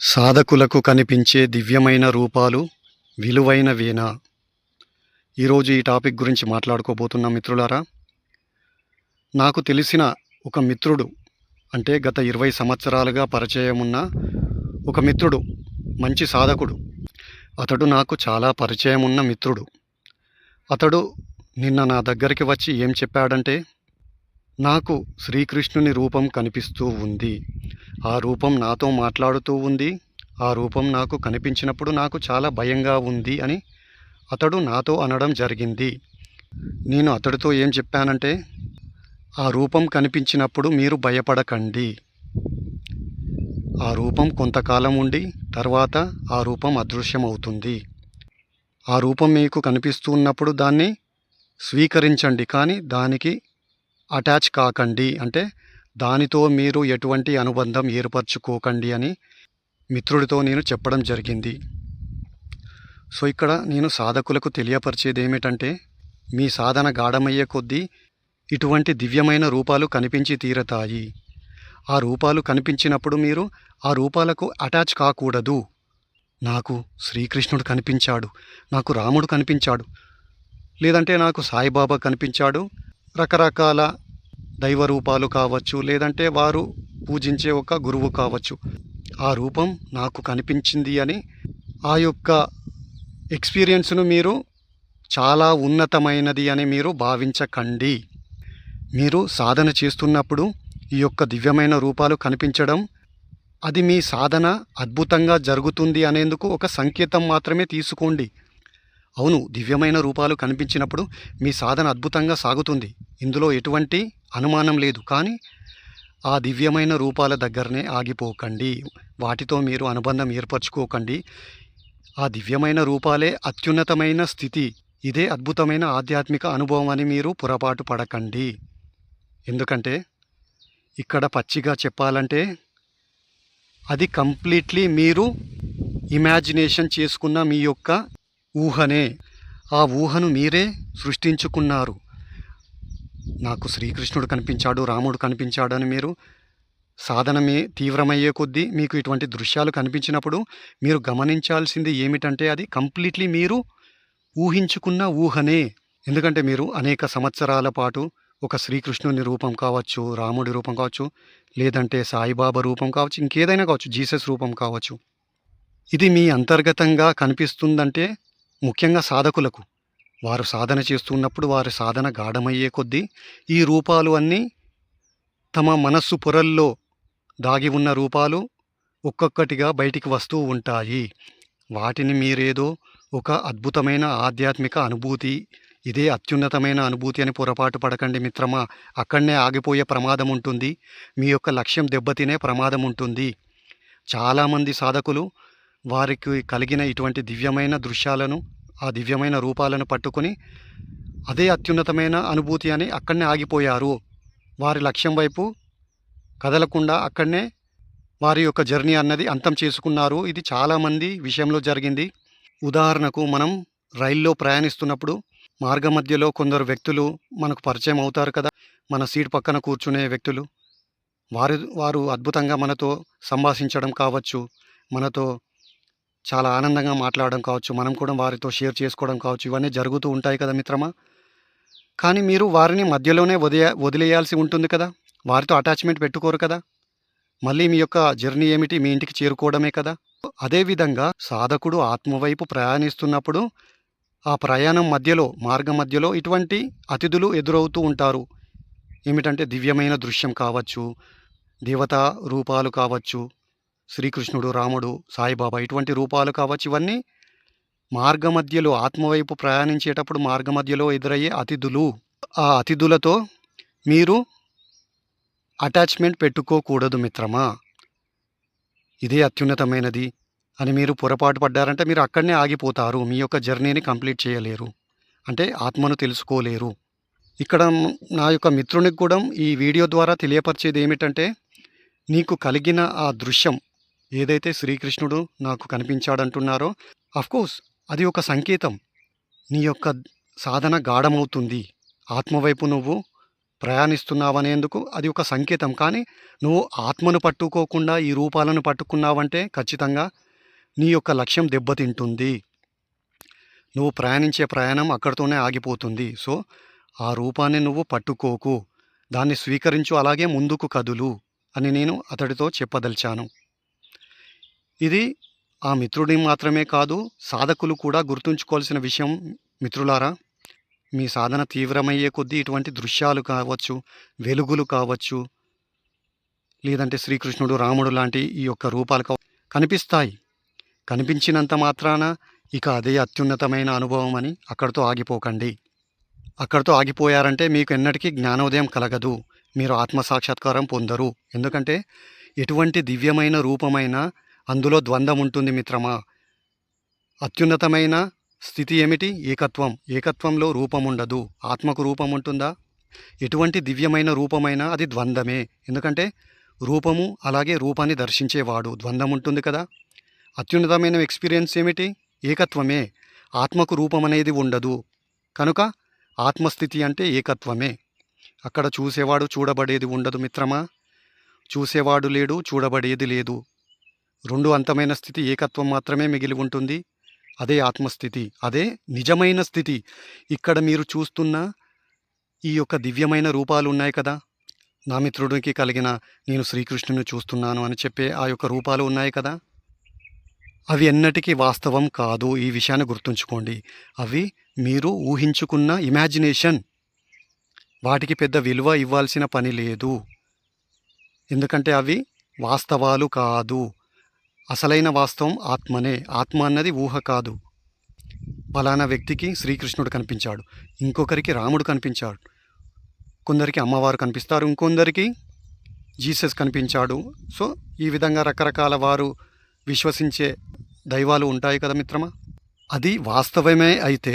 సాధకులకు కనిపించే దివ్యమైన రూపాలు విలువైనవేనా? ఈరోజు ఈ టాపిక్ గురించి మాట్లాడుకోబోతున్నాం మిత్రులారా. నాకు తెలిసిన ఒక మిత్రుడు, అంటే గత 20 సంవత్సరాలుగా పరిచయం ఉన్న ఒక మిత్రుడు, మంచి సాధకుడు. అతడు నాకు చాలా పరిచయం ఉన్న మిత్రుడు. అతడు నిన్న నా దగ్గరికి వచ్చి ఏం చెప్పాడంటే, నాకు శ్రీకృష్ణుని రూపం కనిపిస్తూ ఉంది, ఆ రూపం నాతో మాట్లాడుతూ ఉంది, ఆ రూపం నాకు కనిపించినప్పుడు నాకు చాలా భయంగా ఉంది అని అతడు నాతో అనడం జరిగింది. నేను అతడితో ఏం చెప్పానంటే, ఆ రూపం కనిపించినప్పుడు మీరు భయపడకండి. ఆ రూపం కొంతకాలం ఉండి తర్వాత ఆ రూపం అదృశ్యమవుతుంది. ఆ రూపం మీకు కనిపిస్తూ ఉన్నప్పుడు దాన్ని స్వీకరించండి, కానీ దానికి అటాచ్ కాకండి, అంటే దానితో మీరు ఎటువంటి అనుబంధం ఏర్పరచుకోకండి అని మిత్రుడితో నేను చెప్పడం జరిగింది. సో ఇక్కడ నేను సాధకులకు తెలియపరిచేది ఏమిటంటే, మీ సాధన గాఢమయ్యే కొద్దీ ఇటువంటి దివ్యమైన రూపాలు కనిపించి తీరతాయి. ఆ రూపాలు కనిపించినప్పుడు మీరు ఆ రూపాలకు అటాచ్ కాకూడదు. నాకు శ్రీకృష్ణుడు కనిపించాడు, నాకు రాముడు కనిపించాడు, లేదంటే నాకు సాయిబాబా కనిపించాడు, రకరకాల దైవ రూపాలు కావచ్చు, లేదంటే వారు పూజించే ఒక గురువు కావచ్చు, ఆ రూపం నాకు కనిపించింది అని ఆ యొక్క ఎక్స్పీరియన్స్ను మీరు చాలా ఉన్నతమైనది అని మీరు భావించకండి. మీరు సాధన చేస్తున్నప్పుడు ఈ యొక్క దివ్యమైన రూపాలు కనిపించడం, అది మీ సాధన అద్భుతంగా జరుగుతుంది అనేందుకు ఒక సంకేతం మాత్రమే తీసుకోండి. అవును, దివ్యమైన రూపాలు కనిపించినప్పుడు మీ సాధన అద్భుతంగా సాగుతుంది, ఇందులో ఎటువంటి అనుమానం లేదు. కానీ ఆ దివ్యమైన రూపాల దగ్గరనే ఆగిపోకండి, వాటితో మీరు అనుబంధం ఏర్పరచుకోకండి. ఆ దివ్యమైన రూపాలే అత్యున్నతమైన స్థితి, ఇదే అద్భుతమైన ఆధ్యాత్మిక అనుభవం అని మీరు పొరపాటు పడకండి. ఎందుకంటే ఇక్కడ పచ్చిగా చెప్పాలంటే అది కంప్లీట్లీ మీరు ఇమాజినేషన్ చేసుకున్న మీ యొక్క ఊహనే. ఆ ఊహను మీరే సృష్టించుకున్నారు. నాకు శ్రీకృష్ణుడు కనిపించాడు, రాముడు కనిపించాడు అని మీరు సాధనమే తీవ్రమయ్యే కొద్దీ మీకు ఇటువంటి దృశ్యాలు కనిపించినప్పుడు మీరు గమనించాల్సింది ఏమిటంటే, అది కంప్లీట్లీ మీరు ఊహించుకున్న ఊహనే. ఎందుకంటే మీరు అనేక సంవత్సరాల పాటు ఒక శ్రీకృష్ణుని రూపం కావచ్చు, రాముడి రూపం కావచ్చు, లేదంటే సాయిబాబా రూపం కావచ్చు, ఇంకేదైనా కావచ్చు, జీసస్ రూపం కావచ్చు, ఇది మీ అంతర్గతంగా కనిపిస్తుందంటే ముఖ్యంగా సాధకులకు, వారు సాధన చేస్తున్నప్పుడు వారి సాధన గాఢమయ్యే కొద్దీ ఈ రూపాలు అన్నీ తమ మనస్సు పొరల్లో దాగి ఉన్న రూపాలు ఒక్కొక్కటిగా బయటికి వస్తూ ఉంటాయి. వాటిని మీరేదో ఒక అద్భుతమైన ఆధ్యాత్మిక అనుభూతి, ఇదే అత్యున్నతమైన అనుభూతి అని పొరపాటు పడకండి మిత్రమా. అక్కడనే ఆగిపోయే ప్రమాదం ఉంటుంది, మీ యొక్క లక్ష్యం దెబ్బతినే ప్రమాదం ఉంటుంది. చాలామంది సాధకులు వారికి కలిగిన ఇటువంటి దివ్యమైన దృశ్యాలను, ఆ దివ్యమైన రూపాలను పట్టుకొని అదే అత్యున్నతమైన అనుభూతి అని అక్కడనే ఆగిపోయారు. వారి లక్ష్యం వైపు కదలకుండా అక్కడనే వారి యొక్క జర్నీ అన్నది అంతం చేసుకున్నారు. ఇది చాలామంది విషయంలో జరిగింది. ఉదాహరణకు, మనం రైల్లో ప్రయాణిస్తున్నప్పుడు మార్గ మధ్యలో కొందరు వ్యక్తులు మనకు పరిచయం అవుతారు కదా, మన సీట్ పక్కన కూర్చునే వ్యక్తులు. వారు అద్భుతంగా మనతో సంభాషించడం కావచ్చు, మనతో చాలా ఆనందంగా మాట్లాడడం కావచ్చు, మనం కూడా వారితో షేర్ చేసుకోవడం కావచ్చు, ఇవన్నీ జరుగుతూ ఉంటాయి కదా మిత్రమా. కానీ మీరు వారిని మధ్యలోనే వదిలేయాల్సి ఉంటుంది కదా, వారితో అటాచ్మెంట్ పెట్టుకోరు కదా. మళ్ళీ మీ యొక్క జర్నీ ఏమిటి, మీ ఇంటికి చేరుకోవడమే కదా. అదేవిధంగా సాధకుడు ఆత్మవైపు ప్రయాణిస్తున్నప్పుడు ఆ ప్రయాణం మధ్యలో, మార్గం మధ్యలో ఇటువంటి అతిథులు ఎదురవుతూ ఉంటారు. ఏమిటంటే దివ్యమైన దృశ్యం కావచ్చు, దేవతా రూపాలు కావచ్చు, శ్రీకృష్ణుడు, రాముడు, సాయిబాబా ఇటువంటి రూపాలు కావచ్చు. ఇవన్నీ మార్గమధ్యలో, ఆత్మవైపు ప్రయాణించేటప్పుడు మార్గమధ్యలో ఎదురయ్యే అతిథులు. ఆ అతిథులతో మీరు అటాచ్మెంట్ పెట్టుకోకూడదు మిత్రమా. ఇదే అత్యున్నతమైనది అని మీరు పొరపాటు పడ్డారంటే మీరు అక్కడనే ఆగిపోతారు, మీ యొక్క జర్నీని కంప్లీట్ చేయలేరు, అంటే ఆత్మను తెలుసుకోలేరు. ఇక్కడ నా యొక్క మిత్రునికి కూడా ఈ వీడియో ద్వారా తెలియపరిచేది ఏమిటంటే, నీకు కలిగిన ఆ దృశ్యం ఏదైతే శ్రీకృష్ణుడు నాకు కనిపించాడంటున్నారో, అఫ్కోర్స్ అది ఒక సంకేతం. నీ యొక్క సాధన గాఢమవుతుంది, ఆత్మవైపు నువ్వు ప్రయాణిస్తున్నావనేందుకు అది ఒక సంకేతం. కానీ నువ్వు ఆత్మను పట్టుకోకుండా ఈ రూపాలను పట్టుకున్నావంటే ఖచ్చితంగా నీ యొక్క లక్ష్యం దెబ్బతింటుంది. నువ్వు ప్రయాణించే ప్రయాణం అక్కడితోనే ఆగిపోతుంది. సో ఆ రూపాన్ని నువ్వు పట్టుకోకు, దాన్ని స్వీకరించు, అలాగే ముందుకు కదులు అని నేను అతడితో చెప్పదలిచాను. ఇది ఆ మిత్రుడి మాత్రమే కాదు, సాధకులు కూడా గుర్తుంచుకోవాల్సిన విషయం. మిత్రులారా, మీ సాధన తీవ్రమయ్యే కొద్దీ ఇటువంటి దృశ్యాలు కావచ్చు, వెలుగులు కావచ్చు, లేదంటే శ్రీకృష్ణుడు, రాముడు లాంటి ఈ యొక్క రూపాలు కనిపిస్తాయి. కనిపించినంత మాత్రాన ఇక అదే అత్యున్నతమైన అనుభవం అని అక్కడితో ఆగిపోకండి. అక్కడితో ఆగిపోయారంటే మీకు ఎన్నటికీ జ్ఞానోదయం కలగదు, మీరు ఆత్మసాక్షాత్కారం పొందరు. ఎందుకంటే ఎటువంటి దివ్యమైన రూపమైన అందులో ద్వంద్వం ఉంటుంది మిత్రమా. అత్యున్నతమైన స్థితి ఏమిటి? ఏకత్వం. ఏకత్వంలో రూపం ఉండదు. ఆత్మకు రూపం ఉంటుందా? ఎటువంటి దివ్యమైన రూపమైనా అది ద్వంద్వమే. ఎందుకంటే రూపము అలాగే రూపాన్ని దర్శించేవాడు, ద్వంద్వం ఉంటుంది కదా. అత్యున్నతమైన ఎక్స్పీరియన్స్ ఏమిటి? ఏకత్వమే. ఆత్మకు రూపం అనేది ఉండదు. కనుక ఆత్మస్థితి అంటే ఏకత్వమే. అక్కడ చూసేవాడు, చూడబడేది ఉండదు మిత్రమా. చూసేవాడు లేడు, చూడబడేది లేదు. రెండు అంతమైన స్థితి ఏకత్వం మాత్రమే మిగిలి ఉంటుంది. అదే ఆత్మస్థితి, అదే నిజమైన స్థితి. ఇక్కడ మీరు చూస్తున్న ఈ యొక్క దివ్యమైన రూపాలు ఉన్నాయి కదా, నా మిత్రుడికి కలిగిన నేను శ్రీకృష్ణుని చూస్తున్నాను అని చెప్పే ఆ యొక్క రూపాలు ఉన్నాయి కదా, అవి ఎన్నటికీ వాస్తవం కాదు. ఈ విషయాన్ని గుర్తుంచుకోండి. అవి మీరు ఊహించుకున్న ఇమాజినేషన్. వాటికి పెద్ద విలువ ఇవ్వాల్సిన పని లేదు. ఎందుకంటే అవి వాస్తవాలు కాదు. అసలైన వాస్తవం ఆత్మనే. ఆత్మ అన్నది ఊహ కాదు. ఫలానా వ్యక్తికి శ్రీకృష్ణుడు కనిపించాడు, ఇంకొకరికి రాముడు కనిపించాడు, కొందరికి అమ్మవారు కనిపిస్తారు, ఇంకొందరికి జీసస్ కనిపించాడు. సో ఈ విధంగా రకరకాల వారు విశ్వసించే దైవాలు ఉంటాయి కదా మిత్రమా. అది వాస్తవమే అయితే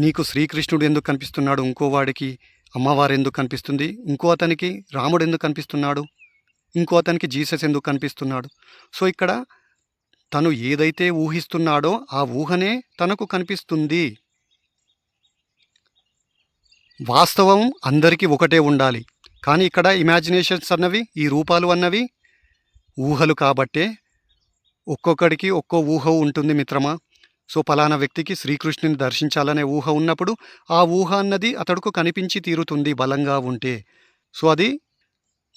నీకు శ్రీకృష్ణుడు ఎందుకు కనిపిస్తున్నాడు, ఇంకోవాడికి అమ్మవారు ఎందుకు కనిపిస్తుంది, ఇంకో అతనికి రాముడు ఎందుకు కనిపిస్తున్నాడు, ఇంకో అతనికి జీసస్ ఎందుకు కనిపిస్తున్నాడు? సో ఇక్కడ తను ఏదైతే ఊహిస్తున్నాడో ఆ ఊహనే తనకు కనిపిస్తుంది. వాస్తవం అందరికీ ఒకటే ఉండాలి. కానీ ఇక్కడ ఇమాజినేషన్స్ అన్నవి, ఈ రూపాలు అన్నవి ఊహలు కాబట్టే ఒక్కొక్కడికి ఒక్కో ఊహ ఉంటుంది మిత్రమా. సో ఫలానా వ్యక్తికి శ్రీకృష్ణుని దర్శించాలనే ఊహ ఉన్నప్పుడు ఆ ఊహ అన్నది అతడుకు కనిపించి తీరుతుంది బలంగా ఉంటే. సో అది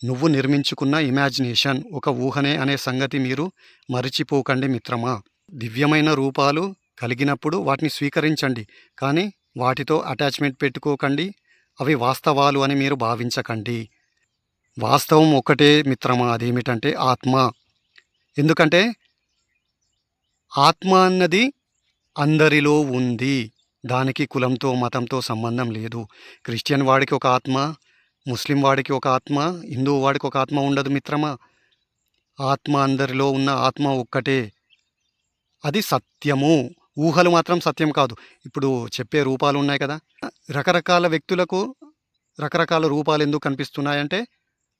నువ్వు నిర్మించుకున్న ఇమాజినేషన్, ఒక ఊహనే అనే సంగతి మీరు మరిచిపోకండి మిత్రమా. దివ్యమైన రూపాలు కలిగినప్పుడు వాటిని స్వీకరించండి, కానీ వాటితో అటాచ్మెంట్ పెట్టుకోకండి. అవి వాస్తవాలు అని మీరు భావించకండి. వాస్తవం ఒక్కటే మిత్రమా, అదేమిటంటే ఆత్మ. ఎందుకంటే ఆత్మ అన్నది అందరిలో ఉంది. దానికి కులంతో మతంతో సంబంధం లేదు. క్రిస్టియన్ వాడికి ఒక ఆత్మ, ముస్లిం వాడికి ఒక ఆత్మ, హిందూ వాడికి ఒక ఆత్మ ఉండదు మిత్రమా. ఆత్మ అందరిలో ఉన్న ఆత్మ ఒక్కటే. అది సత్యము. ఊహలు మాత్రం సత్యం కాదు. ఇప్పుడు చెప్పే రూపాలు ఉన్నాయి కదా, రకరకాల వ్యక్తులకు రకరకాల రూపాలు ఎందుకు కనిపిస్తున్నాయంటే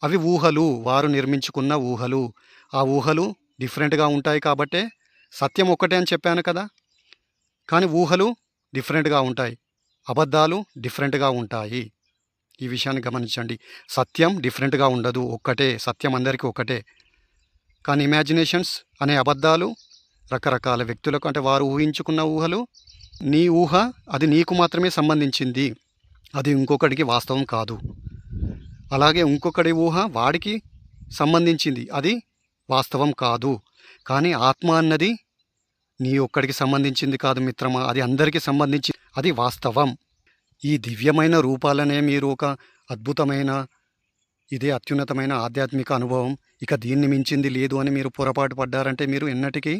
అవి ఊహలు, వారు నిర్మించుకున్న ఊహలు. ఆ ఊహలు డిఫరెంట్గా ఉంటాయి కాబట్టే సత్యం ఒక్కటే అని చెప్పాను కదా. కానీ ఊహలు డిఫరెంట్గా ఉంటాయి, అబద్ధాలు డిఫరెంట్గా ఉంటాయి. ఈ విషయాన్ని గమనించండి. సత్యం డిఫరెంట్గా ఉండదు, ఒక్కటే. సత్యం అందరికీ ఒకటే. కానీ ఇమాజినేషన్స్ అనే అబద్ధాలు రకరకాల వ్యక్తులకు, అంటే వారు ఊహించుకున్న ఊహలు. నీ ఊహ అది నీకు మాత్రమే సంబంధించింది, అది ఇంకొకటికి వాస్తవం కాదు. అలాగే ఇంకొకటి ఊహ వాడికి సంబంధించింది, అది వాస్తవం కాదు. కానీ ఆత్మ అన్నది నీ ఒక్కడికి సంబంధించింది కాదు మిత్రమా, అది అందరికీ సంబంధించి, అది వాస్తవం. ఈ దివ్యమైన రూపాలనే మీరు ఒక అద్భుతమైన, ఇదే అత్యున్నతమైన ఆధ్యాత్మిక అనుభవం, ఇక దీన్ని మించింది లేదు అని మీరు పొరపాటు పడ్డారంటే మీరు ఎన్నటికీ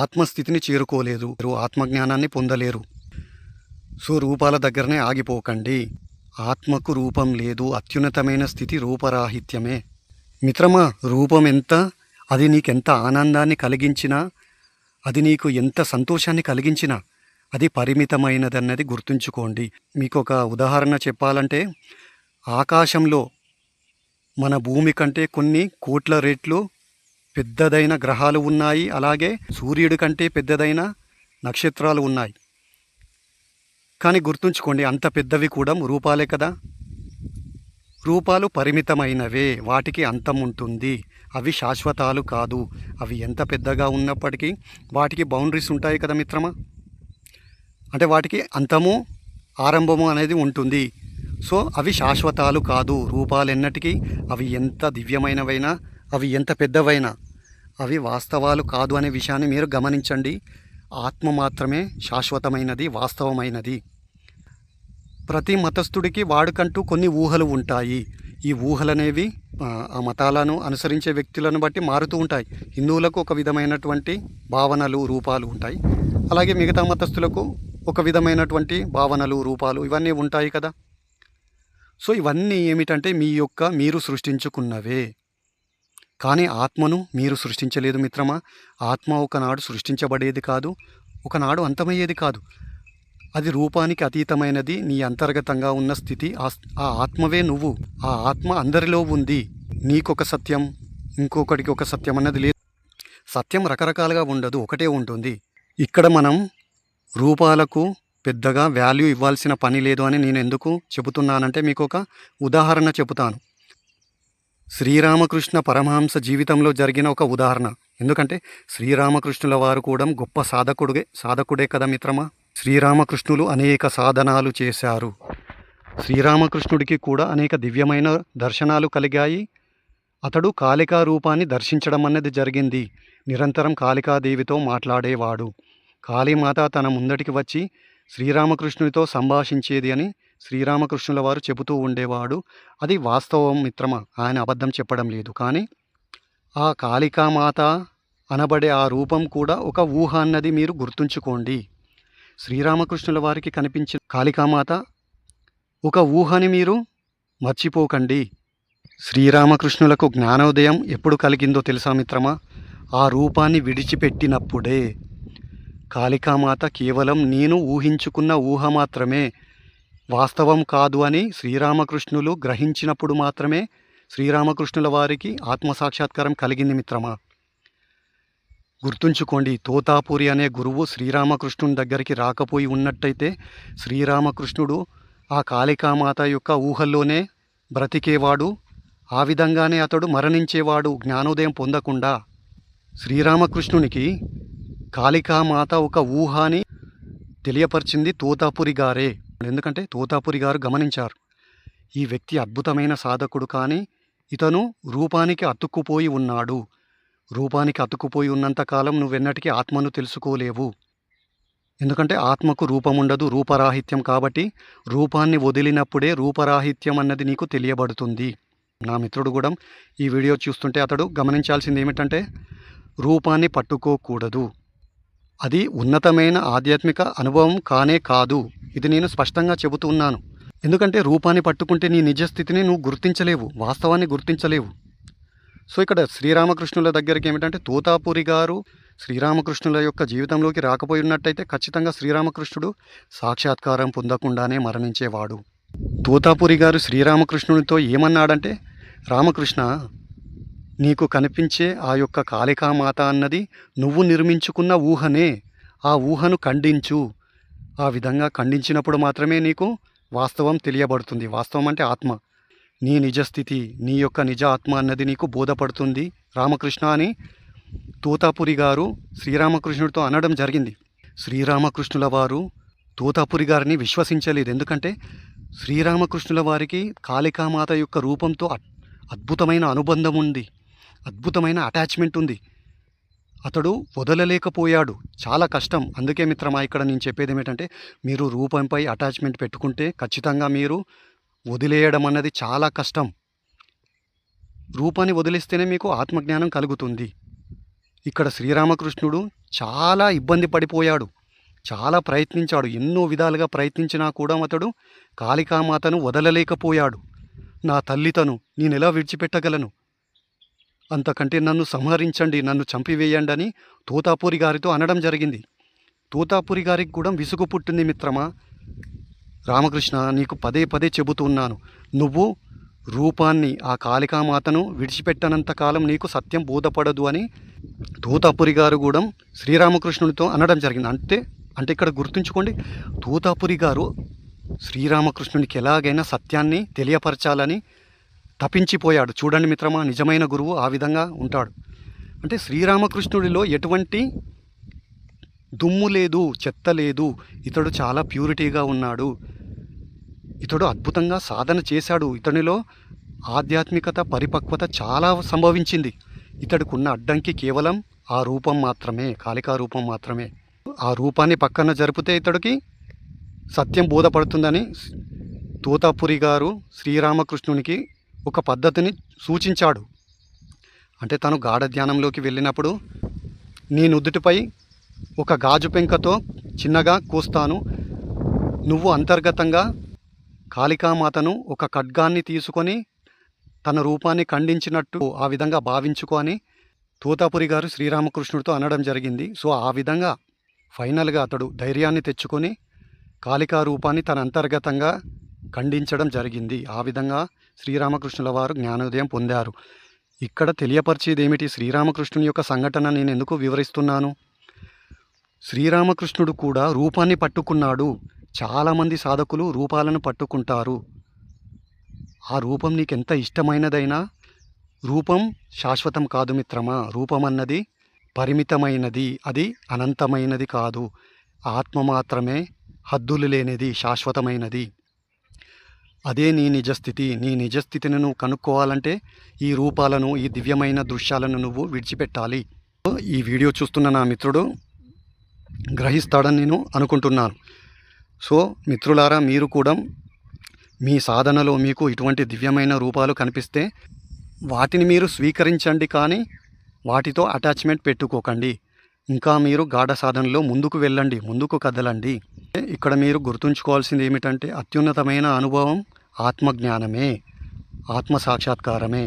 ఆత్మస్థితిని చేరుకోలేదు, ఆత్మజ్ఞానాన్ని పొందలేరు. సో రూపాల దగ్గరనే ఆగిపోకండి. ఆత్మకు రూపం లేదు, అత్యున్నతమైన స్థితి రూపరాహిత్యమే. మిత్రమా, రూపం ఎంత, అది నీకెంత ఆనందాన్ని కలిగించినా, అది నీకు ఎంత సంతోషాన్ని కలిగించినా అది పరిమితమైనదన్నది గుర్తుంచుకోండి. మీకు ఒక ఉదాహరణ చెప్పాలంటే, ఆకాశంలో మన భూమి కంటే కొన్ని కోట్ల రెట్లు పెద్దదైన గ్రహాలు ఉన్నాయి, అలాగే సూర్యుడి కంటే పెద్దదైన నక్షత్రాలు ఉన్నాయి. కానీ గుర్తుంచుకోండి, అంత పెద్దవి కూడా రూపాలే కదా. రూపాలు పరిమితమైనవే, వాటికి అంతం ఉంటుంది. అవి శాశ్వతాలు కాదు. అవి ఎంత పెద్దగా ఉన్నప్పటికీ వాటికి బౌండరీస్ ఉంటాయి కదా మిత్రమా. అంటే వాటికి అంతము ఆరంభము అనేది ఉంటుంది. సో అవి శాశ్వతాలు కాదు. రూపాలు ఎన్నటికీ అవి ఎంత దివ్యమైనవైనా, అవి ఎంత పెద్దవైనా అవి వాస్తవాలు కాదు అనే విషయాన్ని మీరు గమనించండి. ఆత్మ మాత్రమే శాశ్వతమైనది, వాస్తవమైనది. ప్రతి మతస్థుడికి వాడుకంటూ కొన్ని ఊహలు ఉంటాయి. ఈ ఊహలనేవి ఆ మతాలను అనుసరించే వ్యక్తులను బట్టి మారుతూ ఉంటాయి. హిందువులకు ఒక విధమైనటువంటి భావనలు, రూపాలు ఉంటాయి. అలాగే మిగతా మతస్థులకు ఒక విధమైనటువంటి భావనలు, రూపాలు ఇవన్నీ ఉంటాయి కదా. సో ఇవన్నీ ఏమిటంటే మీరు సృష్టించుకున్నవే. కానీ ఆత్మను మీరు సృష్టించలేదు మిత్రమా. ఆత్మ ఒకనాడు సృష్టించబడేది కాదు, ఒకనాడు అంతమయ్యేది కాదు. అది రూపానికి అతీతమైనది. నీ అంతర్గతంగా ఉన్న స్థితి ఆ ఆత్మవే నువ్వు. ఆ ఆత్మ అందరిలో ఉంది. నీకొక సత్యం, ఇంకొకటికి ఒక సత్యం అన్నది లేదు. సత్యం రకరకాలుగా ఉండదు, ఒకటే ఉంటుంది. ఇక్కడ మనం రూపాలకు పెద్దగా వాల్యూ ఇవ్వాల్సిన పని లేదు అని నేను ఎందుకు చెబుతున్నానంటే మీకు ఒక ఉదాహరణ చెబుతాను. శ్రీరామకృష్ణ పరమహంస జీవితంలో జరిగిన ఒక ఉదాహరణ. ఎందుకంటే శ్రీరామకృష్ణుల వారు కూడా గొప్ప సాధకుడే కదా మిత్రమా. శ్రీరామకృష్ణులు అనేక సాధనాలు చేశారు. శ్రీరామకృష్ణుడికి కూడా అనేక దివ్యమైన దర్శనాలు కలిగాయి. అతడు కాళికా రూపాన్ని దర్శించడం అన్నది జరిగింది. నిరంతరం కాళికాదేవితో మాట్లాడేవాడు. కాళీమాత తన ముందటికి వచ్చి శ్రీరామకృష్ణుడితో సంభాషించేది అని శ్రీరామకృష్ణుల వారు చెబుతూ ఉండేవాడు. అది వాస్తవం మిత్రమా, ఆయన అబద్ధం చెప్పడం లేదు. కానీ ఆ కాళికామాత అనబడే ఆ రూపం కూడా ఒక ఊహ అన్నది మీరు గుర్తుంచుకోండి. శ్రీరామకృష్ణుల వారికి కనిపించిన కాళికామాత ఒక ఊహని మీరు మర్చిపోకండి. శ్రీరామకృష్ణులకు జ్ఞానోదయం ఎప్పుడు కలిగిందో తెలుసా మిత్రమా? ఆ రూపాన్ని విడిచిపెట్టినప్పుడే. కాళికామాత కేవలం నేను ఊహించుకున్న ఊహ మాత్రమే, వాస్తవం కాదు అని శ్రీరామకృష్ణులు గ్రహించినప్పుడు మాత్రమే శ్రీరామకృష్ణుల వారికి ఆత్మసాక్షాత్కారం కలిగింది మిత్రమా. గుర్తుంచుకోండి, తోతాపురి అనే గురువు శ్రీరామకృష్ణుని దగ్గరికి రాకపోయి ఉన్నట్టయితే శ్రీరామకృష్ణుడు ఆ కాళికామాత యొక్క ఊహల్లోనే బ్రతికేవాడు. ఆ విధంగానే అతడు మరణించేవాడు జ్ఞానోదయం పొందకుండా. శ్రీరామకృష్ణునికి కాళికామాత ఒక ఊహాని తెలియపరిచింది తోతాపురి గారే. ఎందుకంటే తోతాపురి గారు గమనించారు, ఈ వ్యక్తి అద్భుతమైన సాధకుడు, కానీ ఇతను రూపానికి అతుక్కుపోయి ఉన్నాడు. రూపానికి అతుక్కుపోయి ఉన్నంతకాలం నువ్వెన్నటికీ ఆత్మను తెలుసుకోలేవు. ఎందుకంటే ఆత్మకు రూపం ఉండదు, రూపరాహిత్యం. కాబట్టి రూపాన్ని వదిలినప్పుడే రూపరాహిత్యం అన్నది నీకు తెలియబడుతుంది. నా మిత్రుడు కూడా ఈ వీడియో చూస్తుంటే అతడు గమనించాల్సింది ఏమిటంటే రూపాన్ని పట్టుకోకూడదు. అది ఉన్నతమైన ఆధ్యాత్మిక అనుభవం కానే కాదు. ఇది నేను స్పష్టంగా చెబుతున్నాను. ఎందుకంటే రూపాన్ని పట్టుకుంటే నీ నిజస్థితిని నువ్వు గుర్తించలేవు, వాస్తవాన్ని గుర్తించలేవు. సో ఇక్కడ శ్రీరామకృష్ణుల దగ్గరికి ఏమిటంటే తోతాపురి గారు శ్రీరామకృష్ణుల యొక్క జీవితంలోకి రాకపోయి ఉన్నట్టయితే ఖచ్చితంగా శ్రీరామకృష్ణుడు సాక్షాత్కారం పొందకుండానే మరణించేవాడు. తోతాపురి గారు శ్రీరామకృష్ణునితో ఏమన్నాడంటే, రామకృష్ణ, నీకు కనిపించే ఆ యొక్క కాళికామాత అన్నది నువ్వు నిర్మించుకున్న ఊహనే. ఆ ఊహను ఖండించు. ఆ విధంగా ఖండించినప్పుడు మాత్రమే నీకు వాస్తవం తెలియబడుతుంది. వాస్తవం అంటే ఆత్మ, నీ నిజస్థితి, నీ యొక్క నిజ ఆత్మ అన్నది నీకు బోధపడుతుంది రామకృష్ణ అని తోతాపురి గారు శ్రీరామకృష్ణుడితో అనడం జరిగింది. శ్రీరామకృష్ణుల వారు తోతాపురి గారిని విశ్వసించలేదు. ఎందుకంటే శ్రీరామకృష్ణుల వారికి కాళికామాత యొక్క రూపంతో అద్భుతమైన అనుబంధం ఉంది, అద్భుతమైన అటాచ్మెంట్ ఉంది. అతడు వదలలేకపోయాడు, చాలా కష్టం. అందుకే మిత్రమా ఇక్కడ నేను చెప్పేది ఏమిటంటే మీరు రూపంపై అటాచ్మెంట్ పెట్టుకుంటే ఖచ్చితంగా మీరు వదిలేయడం అన్నది చాలా కష్టం. రూపాన్ని వదిలిస్తేనే మీకు ఆత్మజ్ఞానం కలుగుతుంది. ఇక్కడ శ్రీరామకృష్ణుడు చాలా ఇబ్బంది పడిపోయాడు, చాలా ప్రయత్నించాడు. ఎన్నో విధాలుగా ప్రయత్నించినా కూడా అతడు కాళికామాతను వదలలేకపోయాడు. నా తల్లితను నేనెలా విడిచిపెట్టగలను? అంతకంటే నన్ను సంహరించండి, నన్ను చంపివేయండి అని తోతాపురి గారితో అనడం జరిగింది. తోతాపురి గారికి కూడా విసుగు పుట్టింది. మిత్రమా, రామకృష్ణ, నీకు పదే పదే చెబుతున్నాను, నువ్వు రూపాన్ని, ఆ కాళికామాతను విడిచిపెట్టనంతకాలం నీకు సత్యం బోధపడదు అని తోతాపురి గారు కూడా శ్రీరామకృష్ణునితో అనడం జరిగింది. అంటే ఇక్కడ గుర్తుంచుకోండి, తోతాపురి గారు శ్రీరామకృష్ణునికి ఎలాగైనా సత్యాన్ని తెలియపరచాలని తపించిపోయాడు. చూడండి మిత్రమా, నిజమైన గురువు ఆ విధంగా ఉంటాడు. అంటే శ్రీరామకృష్ణుడిలో ఎటువంటి దుమ్ము లేదు, చెత్త లేదు. ఇతడు చాలా ప్యూరిటీగా ఉన్నాడు. ఇతడు అద్భుతంగా సాధన చేశాడు. ఇతనిలో ఆధ్యాత్మికత, పరిపక్వత చాలా సంభవించింది. ఇతడికున్న అడ్డంకి కేవలం ఆ రూపం మాత్రమే, కాళికా రూపం మాత్రమే. ఆ రూపాన్ని పక్కన జరిపితే ఇతడికి సత్యం బోధపడుతుందని తోతాపురి గారు శ్రీరామకృష్ణునికి ఒక పద్ధతిని సూచించాడు. అంటే తను గాఢ ధ్యానంలోకి వెళ్ళినప్పుడు, నీ నుదుటిపై ఒక గాజు పెంకతో చిన్నగా కోస్తాను, నువ్వు అంతర్గతంగా కాళికామాతను ఒక ఖడ్గాన్ని తీసుకొని తన రూపాన్ని ఖండించినట్టు ఆ విధంగా భావించుకో అని తోతాపురి గారు శ్రీరామకృష్ణుడితో అనడం జరిగింది. సో ఆ విధంగా ఫైనల్గా అతడు ధైర్యాన్ని తెచ్చుకొని కాళికా రూపాన్ని తన అంతర్గతంగా ఖండించడం జరిగింది. ఆ విధంగా శ్రీరామకృష్ణుల వారు జ్ఞానోదయం పొందారు. ఇక్కడ తెలియపరిచేది ఏమిటి? శ్రీరామకృష్ణుని యొక్క సంఘటన నేను ఎందుకు వివరిస్తున్నాను? శ్రీరామకృష్ణుడు కూడా రూపాన్ని పట్టుకున్నాడు. చాలామంది సాధకులు రూపాలను పట్టుకుంటారు. ఆ రూపం నీకెంత ఇష్టమైనదైనా రూపం శాశ్వతం కాదు మిత్రమా. రూపం అన్నది పరిమితమైనది, అది అనంతమైనది కాదు. ఆత్మ మాత్రమే హద్దులు లేనిది, శాశ్వతమైనది. అదే నీ నిజస్థితి. నీ నిజస్థితిని నువ్వు కనుక్కోవాలంటే ఈ రూపాలను, ఈ దివ్యమైన దృశ్యాలను నువ్వు విడిచిపెట్టాలి. ఈ వీడియో చూస్తున్న నా మిత్రుడు గ్రహిస్తాడని నేను అనుకుంటున్నాను. సో మిత్రులారా, మీరు కూడా మీ సాధనలో మీకు ఇటువంటి దివ్యమైన రూపాలు కనిపిస్తే వాటిని మీరు స్వీకరించండి, కానీ వాటితో అటాచ్మెంట్ పెట్టుకోకండి. ఇంకా మీరు గాఢ సాధనలో ముందుకు వెళ్ళండి, ముందుకు కదలండి. ఇక్కడ మీరు గుర్తుంచుకోవాల్సింది ఏమిటంటే, అత్యున్నతమైన అనుభవం ఆత్మజ్ఞానమే, ఆత్మ సాక్షాత్కారమే.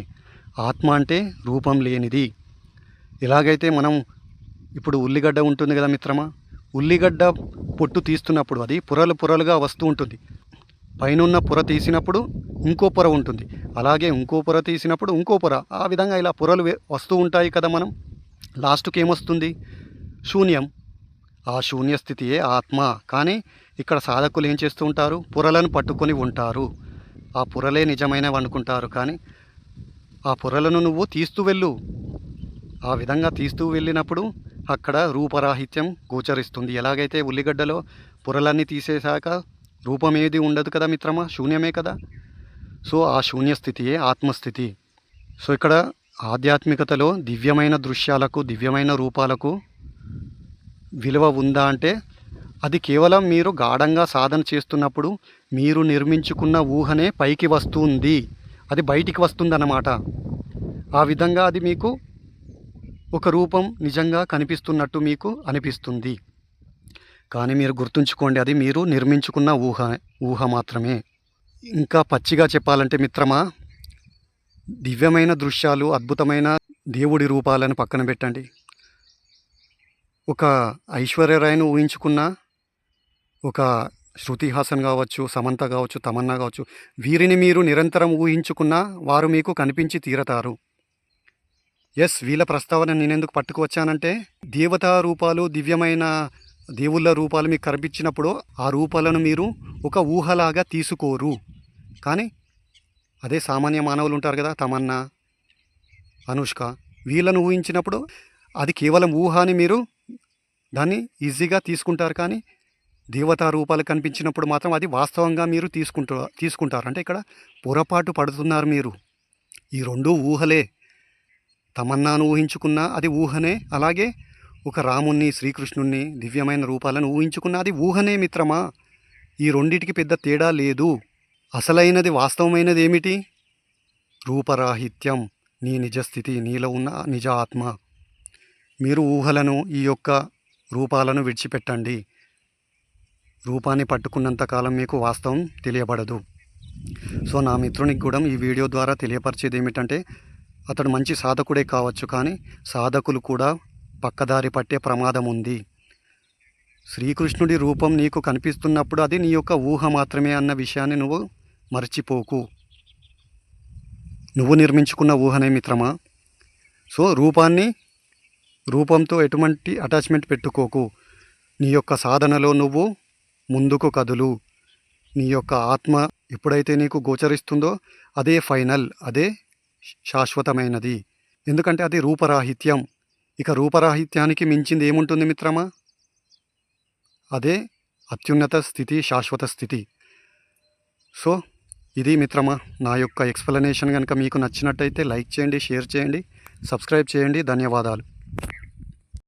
ఆత్మ అంటే రూపం లేనిది. ఎలాగైతే మనం ఇప్పుడు ఉల్లిగడ్డ ఉంటుంది కదా మిత్రమా, ఉల్లిగడ్డ పొట్టు తీస్తున్నప్పుడు అది పొరలు పొరలుగా వస్తూ ఉంటుంది. పైనున్న పొర తీసినప్పుడు ఇంకో పొర ఉంటుంది, అలాగే ఇంకో పొర తీసినప్పుడు ఇంకో పొర, ఆ విధంగా ఇలా పొరలు వస్తూ ఉంటాయి కదా. మనం లాస్ట్కి ఏమొస్తుంది? శూన్యం. ఆ శూన్య స్థితియే ఆత్మ. కానీ ఇక్కడ సాధకులు ఏం చేస్తూ ఉంటారు? పొరలను పట్టుకొని ఉంటారు. ఆ పొరలే నిజమైనవి అనుకుంటారు, కానీ ఆ పొరలను నువ్వు తీస్తూ వెళ్ళు. ఆ విధంగా తీస్తూ వెళ్ళినప్పుడు అక్కడ రూపరాహిత్యం గోచరిస్తుంది. ఎలాగైతే ఉల్లిగడ్డలో పొరలన్నీ తీసేశాక రూపం ఏది ఉండదు కదా మిత్రమా, శూన్యమే కదా. సో ఆ శూన్య స్థితియే ఆత్మస్థితి. సో ఇక్కడ ఆధ్యాత్మికతలో దివ్యమైన దృశ్యాలకు, దివ్యమైన రూపాలకు విలువ ఉందా అంటే, అది కేవలం మీరు గాఢంగా సాధన చేస్తున్నప్పుడు మీరు నిర్మించుకున్న ఊహనే పైకి వస్తుంది, అది బయటికి వస్తుందన్నమాట. ఆ విధంగా అది మీకు ఒక రూపం నిజంగా కనిపిస్తున్నట్టు మీకు అనిపిస్తుంది. కానీ మీరు గుర్తుంచుకోండి, అది మీరు నిర్మించుకున్న ఊహ మాత్రమే. ఇంకా పచ్చిగా చెప్పాలంటే మిత్రమా, దివ్యమైన దృశ్యాలు, అద్భుతమైన దేవుడి రూపాలను పక్కన పెట్టండి. ఒక ఐశ్వర్యరాయ్ను ఊహించుకున్న, ఒక శృతి హాసన్ కావచ్చు, సమంత కావచ్చు, తమన్నా కావచ్చు, వీరిని మీరు నిరంతరం ఊహించుకున్న వారు మీకు కనిపించి తీరతారు. ఎస్, వీళ్ళ ప్రస్తావన నేనెందుకు పట్టుకువచ్చానంటే, దేవతా రూపాలు, దివ్యమైన దేవుళ్ళ రూపాలు మీకు కనిపించినప్పుడు ఆ రూపాలను మీరు ఒక ఊహలాగా తీసుకోరు. కానీ అదే సామాన్య మానవులు ఉంటారు కదా, తమన్నా, అనుష్క, వీళ్ళను ఊహించినప్పుడు అది కేవలం ఊహ అని మీరు దాన్ని ఈజీగా తీసుకుంటారు. కానీ దేవతా రూపాలు కనిపించినప్పుడు మాత్రం అది వాస్తవంగా మీరు తీసుకుంటారు. అంటే ఇక్కడ పొరపాటు పడుతున్నారు మీరు. ఈ రెండూ ఊహలే. తమన్నాను ఊహించుకున్నా అది ఊహనే, అలాగే ఒక రాముణ్ణి, శ్రీకృష్ణుణ్ణి, దివ్యమైన రూపాలను ఊహించుకున్నా అది ఊహనే మిత్రమా. ఈ రెండిటికి పెద్ద తేడా లేదు. అసలైనది, వాస్తవమైనది ఏమిటి? రూపరాహిత్యం, నీ నిజస్థితి, నీలో ఉన్న నిజ ఆత్మ. మీరు ఊహలను, ఈ యొక్క రూపాలను విడిచిపెట్టండి. రూపాన్ని పట్టుకున్నంతకాలం మీకు వాస్తవం తెలియబడదు. సో నా మిత్రునికి కూడా ఈ వీడియో ద్వారా తెలియపరిచేది ఏమిటంటే, అతడు మంచి సాధకుడే కావచ్చు, కానీ సాధకులు కూడా పక్కదారి పట్టే ప్రమాదం ఉంది. శ్రీకృష్ణుడి రూపం నీకు కనిపిస్తున్నప్పుడు అది నీ యొక్క ఊహ మాత్రమే అన్న విషయాన్ని నువ్వు మర్చిపోకు. నువ్వు నిర్మించుకున్న ఊహనే మిత్రమా. సో రూపంతో ఎటువంటి అటాచ్మెంట్ పెట్టుకోకు. నీ యొక్క సాధనలో నువ్వు ముందుకు కదులు. నీ యొక్క ఆత్మ ఎప్పుడైతే నీకు గోచరిస్తుందో అదే ఫైనల్, అదే శాశ్వతమైనది. ఎందుకంటే అది రూపరాహిత్యం. ఇక రూపరాహిత్యానికి మించింది ఏముంటుంది మిత్రమా? అదే అత్యున్నత స్థితి, శాశ్వత స్థితి. సో ఇది మిత్రమా నా యొక్క ఎక్స్ప్లెనేషన్. కనుక మీకు నచ్చినట్టయితే లైక్ చేయండి, షేర్ చేయండి, సబ్స్క్రైబ్ చేయండి. ధన్యవాదాలు.